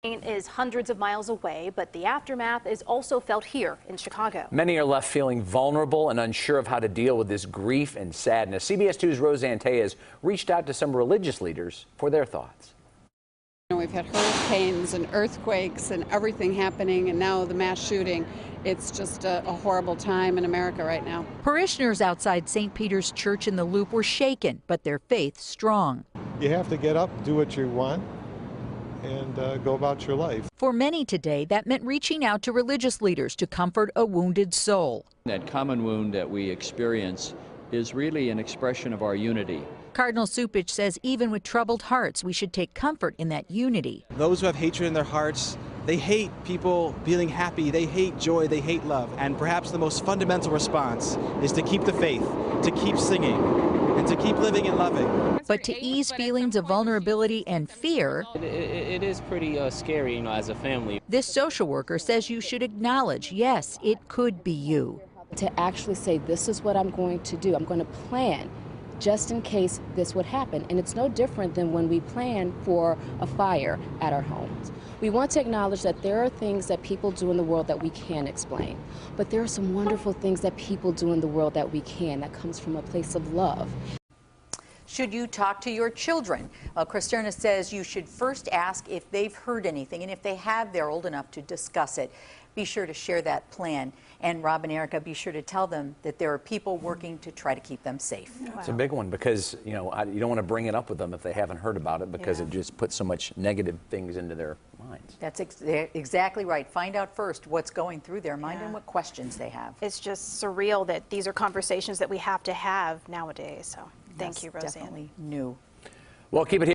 Is hundreds of miles away, but the aftermath is also felt here in Chicago. Many are left feeling vulnerable and unsure of how to deal with this grief and sadness. CBS 2's Roseanne Tellez reached out to some religious leaders for their thoughts. We've had hurricanes and earthquakes and everything happening, and now the mass shooting. It's just a horrible time in America right now. Parishioners outside St. Peter's Church in the Loop were shaken, but their faith strong. You have to get up, do what you want, and go about your life. For many today, that meant reaching out to religious leaders to comfort a wounded soul. That common wound that we experience is really an expression of our unity. Cardinal Supich says even with troubled hearts, we should take comfort in that unity. Those who have hatred in their hearts, they hate people feeling happy, they hate joy, they hate love. And perhaps the most fundamental response is to keep the faith, to keep singing, and to keep living and loving. But to ease feelings of vulnerability and fear, it is pretty scary, as a family. This social worker says you should acknowledge, yes, it could be you. To actually say, this is what I'm going to do. I'm going to plan just in case this would happen. And it's no different than when we plan for a fire at our homes. We want to acknowledge that there are things that people do in the world that we can't explain. But there are some wonderful things that people do in the world that we can, that comes from a place of love. Should you talk to your children? Christina says you should first ask if they've heard anything, and if they have, they're old enough to discuss it. Be sure to share that plan. And Rob and Erica, be sure to tell them that there are people working to try to keep them safe. It's a big one because, you don't want to bring it up with them if they haven't heard about it, because it just puts so much negative things into their minds. That's exactly right. Find out first what's going through their mind and what questions they have. It's just surreal that these are conversations that we have to have nowadays. So thank you, Roseanne. Definitely new. Well, keep it here.